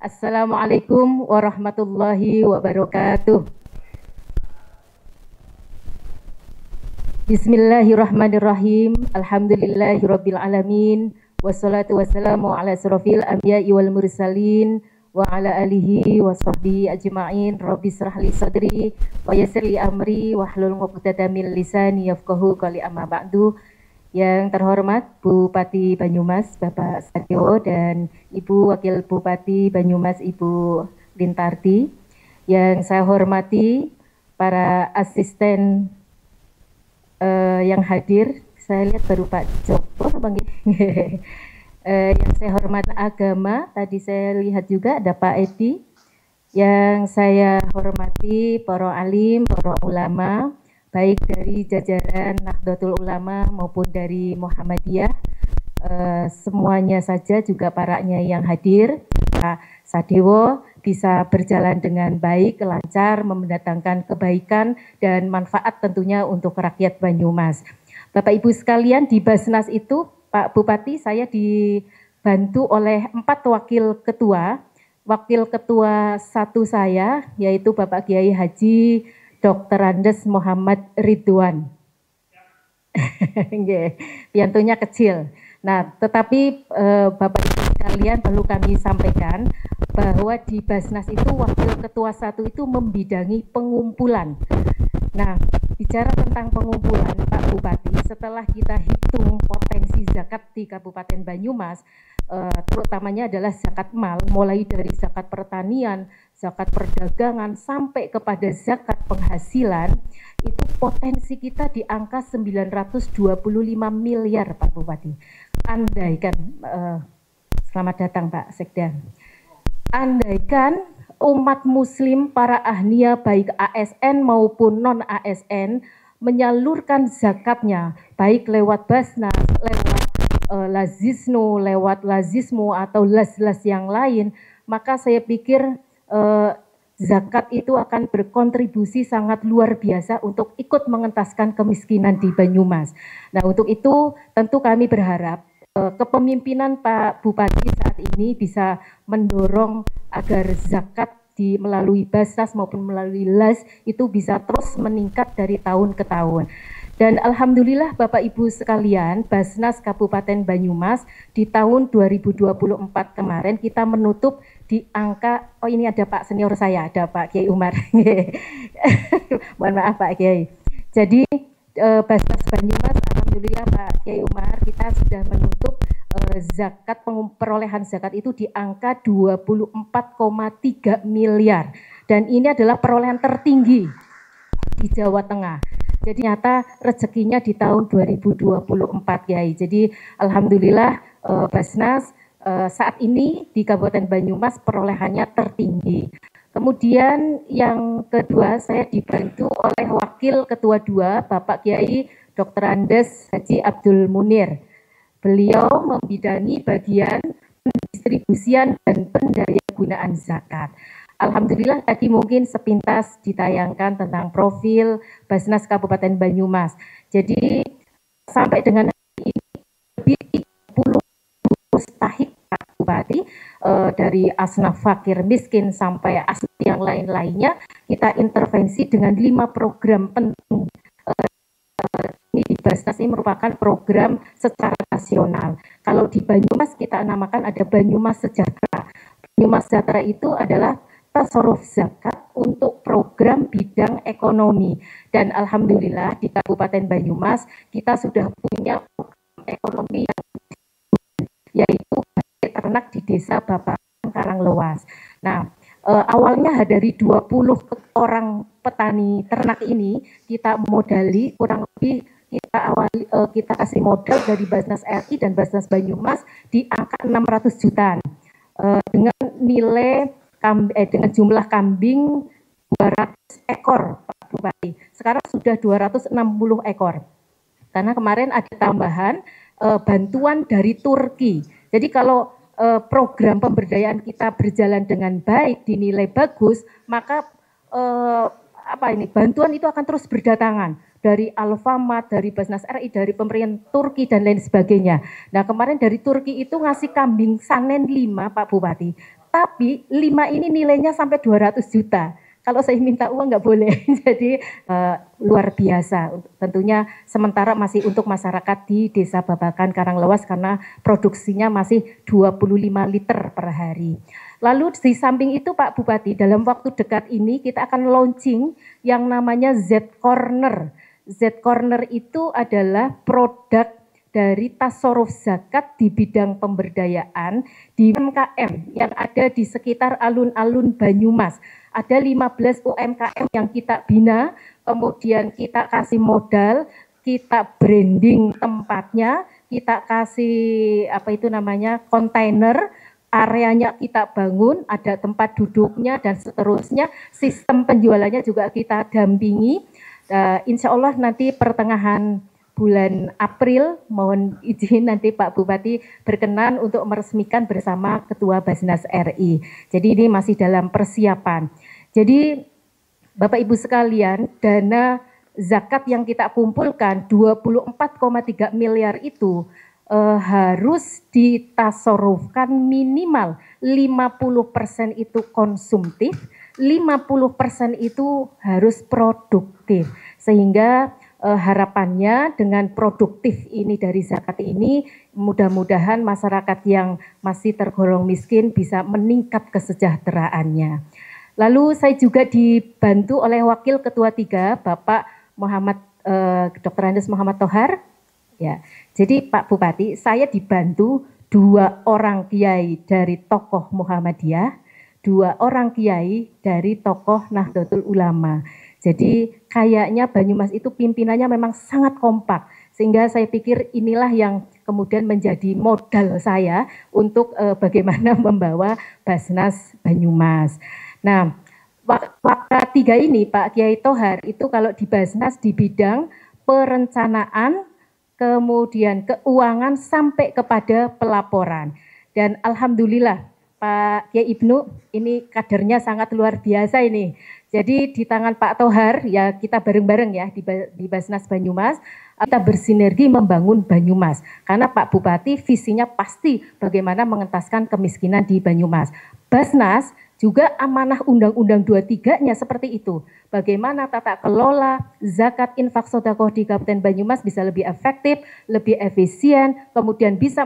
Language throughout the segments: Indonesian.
Assalamualaikum warahmatullahi wabarakatuh. Bismillahirrahmanirrahim. Alhamdulillahirabbil alamin. Wassalatu wassalamu ala asrofil anbiya'i wal mursalin wa ala alihi wa sahbihi ajma'in. Rabbi shrah li sadri wa yassir li amri wahlul 'uqdatam min lisani yafqahu qawli, amma ba'du. Yang terhormat Bupati Banyumas Bapak Sadewo dan Ibu Wakil Bupati Banyumas Ibu Lintardi, yang saya hormati para asisten yang hadir, saya lihat baru Pak Joko, yang saya hormati agama, tadi saya lihat juga ada Pak Edi, yang saya hormati para alim, para ulama, baik dari jajaran Nahdlatul Ulama maupun dari Muhammadiyah, semuanya saja, juga para nyai yang hadir. Pak Sadewo bisa berjalan dengan baik, lancar, mendatangkan kebaikan dan manfaat tentunya untuk rakyat Banyumas. Bapak Ibu sekalian, di Basnas itu Pak Bupati saya dibantu oleh 4 wakil ketua. Wakil ketua 1 saya yaitu Bapak Kiai Haji Dr. Andes Muhammad Ridwan. Piantunya kecil. Nah, tetapi Bapak Ibu sekalian, perlu kami sampaikan bahwa di Basnas itu wakil ketua 1 itu membidangi pengumpulan. Nah, bicara tentang pengumpulan Pak Bupati, setelah kita hitung potensi zakat di Kabupaten Banyumas, terutamanya adalah zakat mal, mulai dari zakat pertanian, zakat perdagangan, sampai kepada zakat penghasilan, itu potensi kita di angka 925 miliar Pak Bupati. Andaikan, selamat datang Pak Sekda, andaikan umat muslim, para ahliya baik ASN maupun non-ASN menyalurkan zakatnya, baik lewat Basnas, lewat Lazisnu, lewat Lazismu atau las-las yang lain, maka saya pikir zakat itu akan berkontribusi sangat luar biasa untuk ikut mengentaskan kemiskinan di Banyumas. Nah, untuk itu tentu kami berharap kepemimpinan Pak Bupati saat ini bisa mendorong agar zakat melalui Basnas maupun melalui LAS itu bisa terus meningkat dari tahun ke tahun. Dan alhamdulillah Bapak Ibu sekalian, Basnas Kabupaten Banyumas di tahun 2024 kemarin kita menutup di angka, oh ini ada Pak senior saya, ada Pak Kiai Umar. Mohon maaf Pak Kiai. Jadi Basnas Banyumas, alhamdulillah Pak Kiai Umar, kita sudah menutup zakat, perolehan zakat itu di angka 24,3 miliar. Dan ini adalah perolehan tertinggi di Jawa Tengah. Jadi nyata rezekinya di tahun 2024 Kiai. Jadi alhamdulillah Basnas saat ini di Kabupaten Banyumas perolehannya tertinggi. Kemudian yang kedua, saya dibantu oleh Wakil Ketua 2 Bapak Kiai Dr. Andes Haji Abdul Munir. Beliau membidangi bagian pendistribusian dan pendayagunaan zakat. Alhamdulillah tadi mungkin sepintas ditayangkan tentang profil Basnas Kabupaten Banyumas. Jadi sampai dengan hari ini lebih 30 mustahik Pak Bupati, dari asnaf fakir miskin sampai asnaf yang lain-lainnya, kita intervensi dengan 5 program penting. Ini di Basnas ini merupakan program secara nasional. Kalau di Banyumas kita namakan ada Banyumas Sejahtera. Banyumas Sejahtera itu adalah tasarruf zakat untuk program bidang ekonomi. Dan alhamdulillah di Kabupaten Banyumas kita sudah punya program ekonomi yaitu ternak di Desa Babakan Karanglewas. Nah, awalnya dari 20 orang petani ternak ini kita modali kurang lebih kita kasih modal dari Basnas RI dan Basnas Banyumas di angka 600 juta dengan nilai dengan jumlah kambing 200 ekor Pak Bupati. Sekarang sudah 260 ekor. Karena kemarin ada tambahan bantuan dari Turki. Jadi kalau program pemberdayaan kita berjalan dengan baik, dinilai bagus, maka apa ini, bantuan itu akan terus berdatangan dari Alfamart, dari Basnas RI, dari pemerintah Turki dan lain sebagainya. Nah, kemarin dari Turki itu ngasih kambing sanen 5 Pak Bupati. Tapi 5 ini nilainya sampai 200 juta. Kalau saya minta uang nggak boleh. Jadi luar biasa. Tentunya sementara masih untuk masyarakat di Desa Babakan Karanglewas karena produksinya masih 25 liter per hari. Lalu di samping itu Pak Bupati, dalam waktu dekat ini kita akan launching yang namanya Z Corner. Z Corner itu adalah produk dari tasarruf zakat di bidang pemberdayaan di UMKM yang ada di sekitar alun-alun Banyumas. Ada 15 UMKM yang kita bina, kemudian kita kasih modal, kita branding tempatnya, kita kasih apa itu namanya kontainer, areanya kita bangun, ada tempat duduknya dan seterusnya, sistem penjualannya juga kita dampingi. Insya Allah nanti pertengahan bulan April, mohon izin nanti Pak Bupati berkenan untuk meresmikan bersama Ketua Basnas RI. Jadi ini masih dalam persiapan. Jadi Bapak Ibu sekalian, dana zakat yang kita kumpulkan 24,3 miliar itu harus ditasarufkan minimal 50% itu konsumtif, 50% itu harus produktif. Sehingga harapannya dengan produktif ini dari zakat ini mudah-mudahan masyarakat yang masih tergolong miskin bisa meningkat kesejahteraannya. Lalu saya juga dibantu oleh Wakil Ketua 3 Bapak Muhammad Dr. Andes Muhammad Tohar. Ya, jadi Pak Bupati, saya dibantu 2 orang kiai dari tokoh Muhammadiyah, 2 orang kiai dari tokoh Nahdlatul Ulama. Jadi kayaknya Banyumas itu pimpinannya memang sangat kompak, sehingga saya pikir inilah yang kemudian menjadi modal saya untuk bagaimana membawa Basnas Banyumas. Nah, Waka 3 ini Pak Kiai Tohar itu kalau di Basnas di bidang perencanaan, kemudian keuangan sampai kepada pelaporan. Dan alhamdulillah Pak Kiai Ibnu ini kadernya sangat luar biasa ini. Jadi di tangan Pak Tohar ya kita bareng-bareng ya di Basnas Banyumas kita bersinergi membangun Banyumas. Karena Pak Bupati visinya pasti bagaimana mengentaskan kemiskinan di Banyumas. Basnas juga amanah Undang-Undang 23-nya seperti itu. Bagaimana tata kelola zakat infak sedekah di Kabupaten Banyumas bisa lebih efektif, lebih efisien, kemudian bisa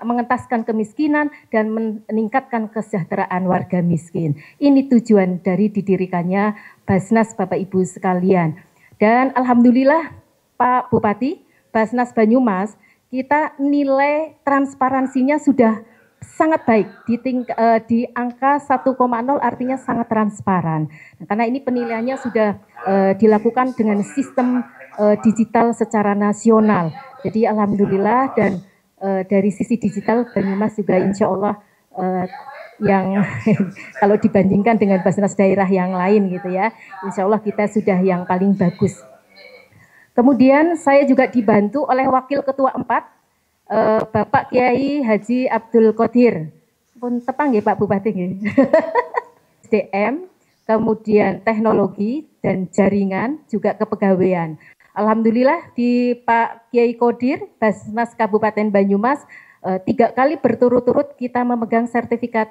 mengentaskan kemiskinan dan meningkatkan kesejahteraan warga miskin. Ini tujuan dari didirikannya Basnas Bapak Ibu sekalian. Dan alhamdulillah Pak Bupati, Basnas Banyumas, kita nilai transparansinya sudah sangat baik di angka 1,0 artinya sangat transparan. Nah, karena ini penilaiannya sudah dilakukan dengan sistem digital secara nasional. Jadi alhamdulillah dan dari sisi digital Banyumas juga insya Allah yang kalau dibandingkan dengan Basnas daerah yang lain gitu ya, insya Allah kita sudah yang paling bagus. Kemudian saya juga dibantu oleh Wakil Ketua 4 Bapak Kiai Haji Abdul Qadir, pun tepang ya Pak Bupati SDM, kemudian teknologi dan jaringan juga kepegawaian. Alhamdulillah di Pak Kiai Qadir, Basnas Kabupaten Banyumas 3 kali berturut-turut kita memegang sertifikat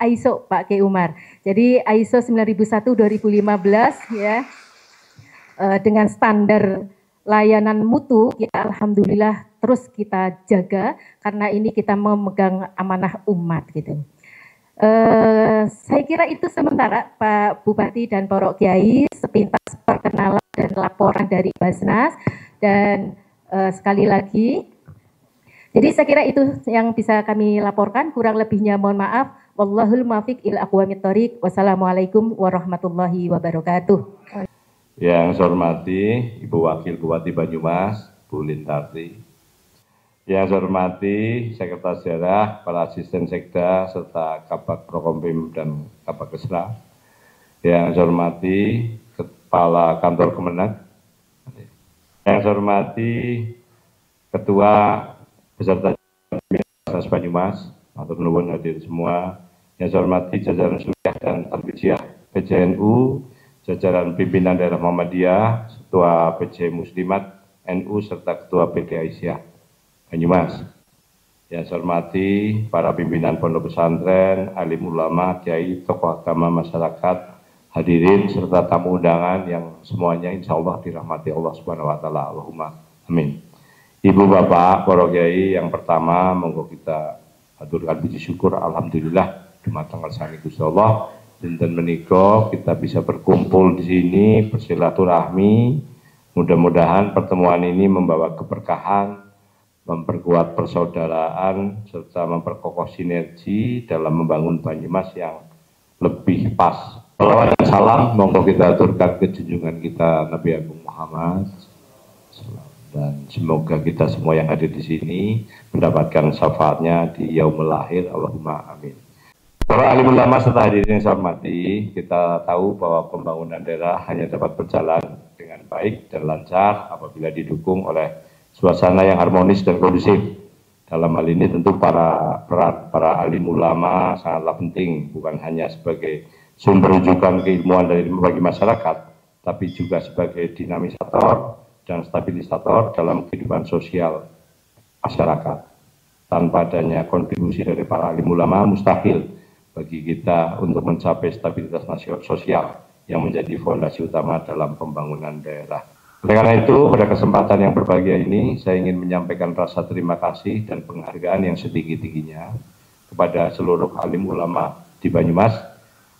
ISO Pak Kiai Umar. Jadi ISO 9001/2015 ya dengan standar layanan mutu kita alhamdulillah terus kita jaga karena ini kita memegang amanah umat gitu. Saya kira itu sementara Pak Bupati dan Pak Kiai sepintas perkenalan dan laporan dari Basnas dan sekali lagi jadi saya kira itu yang bisa kami laporkan, kurang lebihnya mohon maaf. Wallahul muwaffiq ila aqwamit thoriq. Wassalamualaikum warahmatullahi wabarakatuh. Yang saya hormati Ibu Wakil Bupati Banyumas, Bu Lintarti. Yang saya hormati Sekretaris Daerah, para Asisten Sekda, serta Kabak Prokompim dan Kabak Kesra. Yang saya hormati Kepala Kantor Kemenag. Yang saya hormati Ketua beserta Basnas Banyumas, atau nuwun hadir semua. Yang saya hormati jajaran Suriah dan Tarbiyah PJNU, jajaran pimpinan daerah Muhammadiyah, Ketua PJ Muslimat NU serta Ketua PD Aisyah Banyumas. Yang saya hormati para pimpinan pondok pesantren, alim ulama, kiai, tokoh agama masyarakat, hadirin serta tamu undangan yang semuanya insya Allah dirahmati Allah Subhanahu Wa Taala. Allahumma amin. Ibu bapak, para kiai, yang pertama monggo kita aturkan puji syukur, alhamdulillah dumateng kersane Gusti Allah. Dinten menika kita bisa berkumpul di sini bersilaturahmi. Mudah-mudahan pertemuan ini membawa keberkahan, memperkuat persaudaraan, serta memperkokoh sinergi dalam membangun Banyumas yang lebih pas. Salawat dan salam, monggo kita aturkan ke junjungan kita Nabi Agung Muhammad. Dan semoga kita semua yang hadir di sini mendapatkan syafaatnya di yaumul akhir. Allahumma amin. Para alim ulama serta hadirin yang saya hormati, kita tahu bahwa pembangunan daerah hanya dapat berjalan dengan baik dan lancar apabila didukung oleh suasana yang harmonis dan kondusif. Dalam hal ini tentu para alim ulama sangatlah penting, bukan hanya sebagai sumber rujukan keilmuan bagi masyarakat, tapi juga sebagai dinamisator dan stabilisator dalam kehidupan sosial masyarakat. Tanpa adanya kontribusi dari para alim ulama, mustahil bagi kita untuk mencapai stabilitas sosial yang menjadi fondasi utama dalam pembangunan daerah. Oleh karena itu, pada kesempatan yang berbahagia ini, saya ingin menyampaikan rasa terima kasih dan penghargaan yang setinggi-tingginya kepada seluruh alim ulama di Banyumas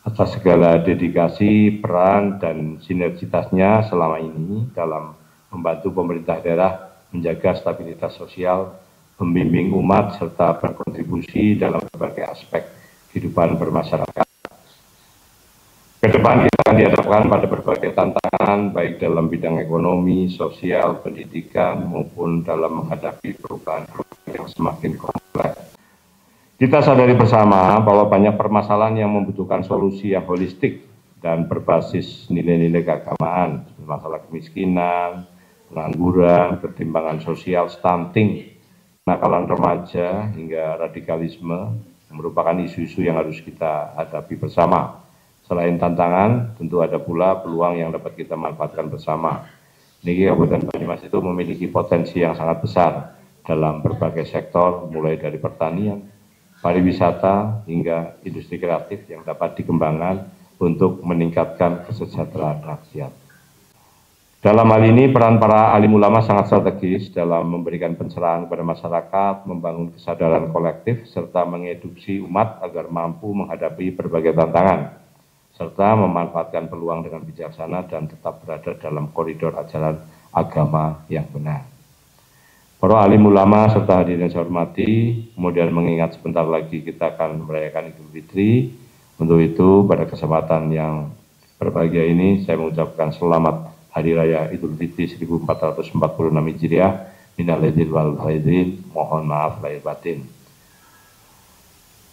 atas segala dedikasi, peran, dan sinergitasnya selama ini dalam membantu pemerintah daerah menjaga stabilitas sosial, membimbing umat, serta berkontribusi dalam berbagai aspek kehidupan bermasyarakat. Ke depan kita akan dihadapkan pada berbagai tantangan, baik dalam bidang ekonomi, sosial, pendidikan, maupun dalam menghadapi perubahan yang semakin kompleks. Kita sadari bersama bahwa banyak permasalahan yang membutuhkan solusi yang holistik dan berbasis nilai-nilai keagamaan, masalah kemiskinan, pengangguran, ketimpangan sosial, stunting, kenakalan remaja, hingga radikalisme, merupakan isu-isu yang harus kita hadapi bersama. Selain tantangan, tentu ada pula peluang yang dapat kita manfaatkan bersama. Niki Kabupaten Banyumas itu memiliki potensi yang sangat besar dalam berbagai sektor, mulai dari pertanian, pariwisata, hingga industri kreatif yang dapat dikembangkan untuk meningkatkan kesejahteraan rakyat. Dalam hal ini, peran para alim ulama sangat strategis dalam memberikan pencerahan kepada masyarakat, membangun kesadaran kolektif, serta mengedukasi umat agar mampu menghadapi berbagai tantangan, serta memanfaatkan peluang dengan bijaksana dan tetap berada dalam koridor ajaran agama yang benar. Para alim ulama serta hadirin yang saya hormati, kemudian mengingat sebentar lagi kita akan merayakan Idul Fitri. Untuk itu, pada kesempatan yang berbahagia ini, saya mengucapkan selamat Hari Raya Idul Fitri 1446 Hijriah, minal aidin wal faizin, mohon maaf lahir batin.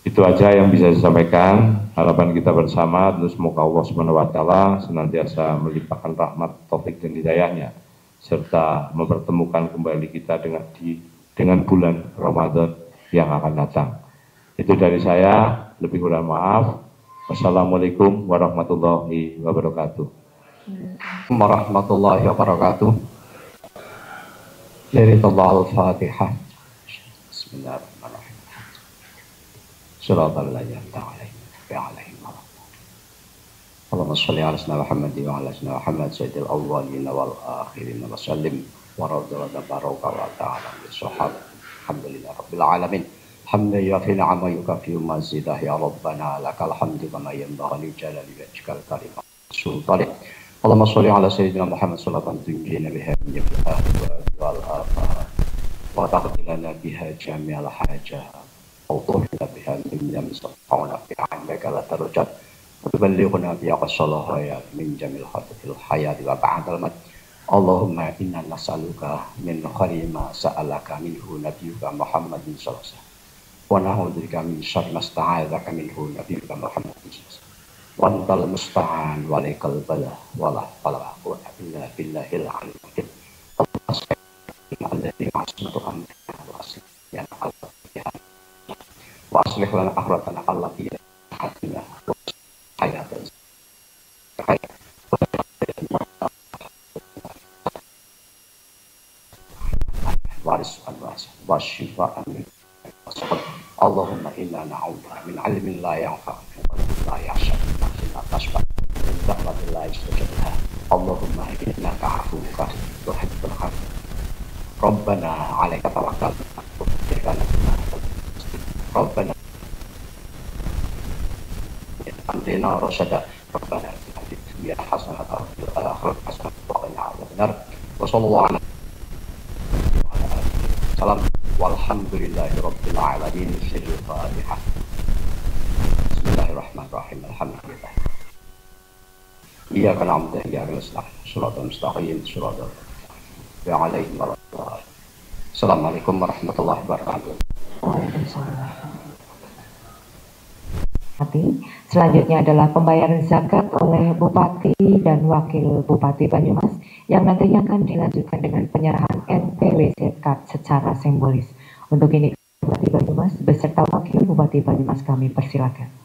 Itu aja yang bisa saya sampaikan. Harapan kita bersama, tentu semoga Allah Subhanahu Wa Taala senantiasa melimpahkan rahmat, taufik dan hidayahnya, serta mempertemukan kembali kita dengan bulan Ramadan yang akan datang. Itu dari saya, lebih kurang maaf. Wassalamualaikum warahmatullahi wabarakatuh. Warahmatullahi wabarakatuh. Liridullah al-Fatihah. Bismillahirrahmanirrahim. Suratul ladzina alaihim Allahumma shalli ala sayyidina Muhammad wa ala sayyidina Muhammad sayyidil awwalin wal akhirin wa sallim wa radhiyallahu baraka wa ta'ala bi sahab. Alhamdulillah rabbil alamin. Hamdan yafi ni'ama yukafi mazidah ya rabbana lakal hamdu kama yanbaghi li jalali wajhikal karim. Sultan. Allahumma sholli ala sayyidina Muhammad sallallahu alaihi biha min jami'il ahwal wal afat wa taqdilana biha jami'al hajat wa tuhfina biha min jami'il safawna fi 'indaka la tarjat wa tuballighuna biha qasalahaya min jami'il khatifil hayati wa ba'dal mat. Allahumma inna nas'aluka min khairi ma sa'alaka minhu nabiyyuka Muhammadin sallallahu alaihi wasallam wa na'udzubika min syarri ma sta'adzaka minhu nabiyyuka Muhammadin sallallahu alaihi wasallam. Wantal musta'an walikal bala wala fala quwwata illa billahil aliyyil azim. Alladzi asmatu amrina wa aslih lana wa aslih lana akhratana allati hatina wa hayatan والشفاء من السقم. اللهم إنا نعوذ من علم لا ينفع وقلب لا يخشع لا تشفع من دعوة لا يستجاب لها. اللهم إنك عفو تحب العفو. ربنا عليك توكلنا وإليك نبنا. ربنا أمرنا رشدا. ربنا آتنا في الدنيا حسنة وفي الآخرة حسنة وقنا عذاب النار. وصلى الله على salam walhamdulillahirabbil alamin. Al-Fatihah. Bismillahirrahmanirrahim. Alhamdulillah. Iyyaka na'budu wa iyyaka nasta'in. Shiratal mustaqim. Shiratal ladzina an'amta 'alaihim ghairil. Assalamualaikum warahmatullahi wabarakatuh. Selanjutnya adalah pembayaran zakat oleh Bupati dan Wakil Bupati Banyumas yang nantinya akan dilanjutkan dengan penyerahan NPWZ card secara simbolis. Untuk ini Bupati Banyumas beserta Wakil Bupati Banyumas kami persilakan.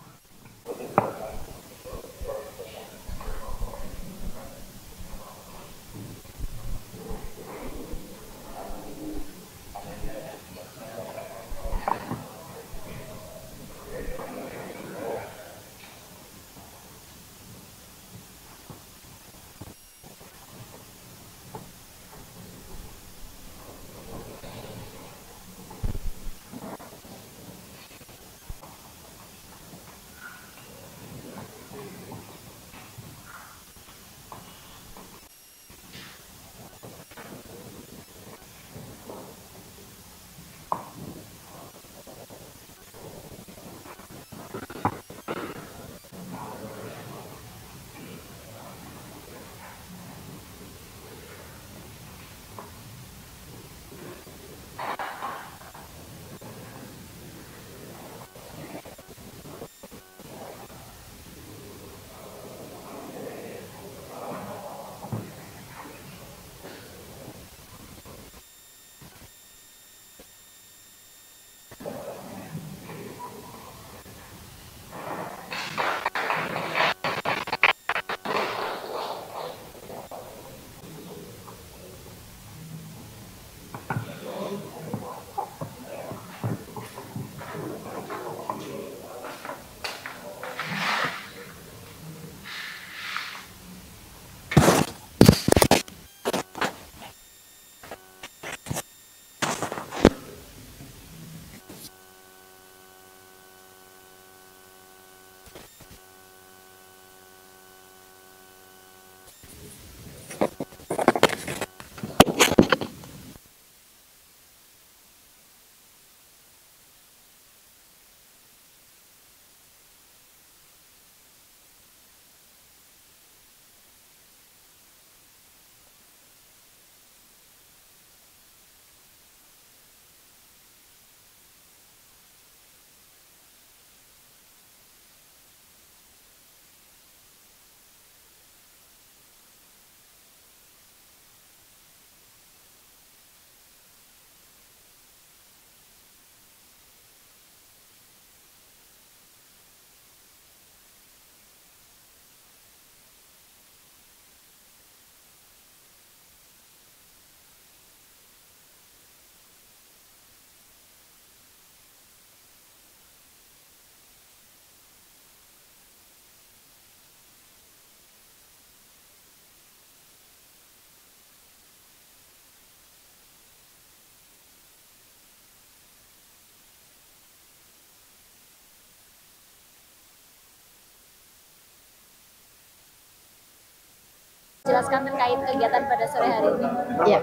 Jelaskan terkait kegiatan pada sore hari ini. Ya,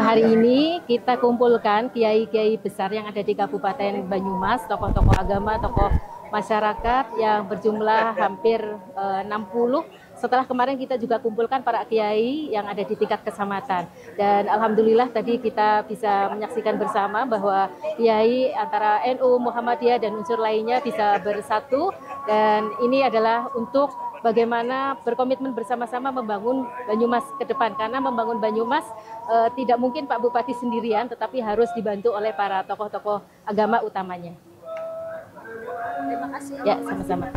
hari ini kita kumpulkan kiai-kiai besar yang ada di Kabupaten Banyumas, tokoh-tokoh agama, tokoh masyarakat yang berjumlah hampir 60. Setelah kemarin kita juga kumpulkan para kiai yang ada di tingkat kecamatan. Dan alhamdulillah tadi kita bisa menyaksikan bersama bahwa kiai antara NU, Muhammadiyah dan unsur lainnya bisa bersatu. Dan ini adalah untuk bagaimana berkomitmen bersama-sama membangun Banyumas ke depan. Karena membangun Banyumas tidak mungkin Pak Bupati sendirian, tetapi harus dibantu oleh para tokoh-tokoh agama utamanya. Terima kasih. Ya, sama-sama.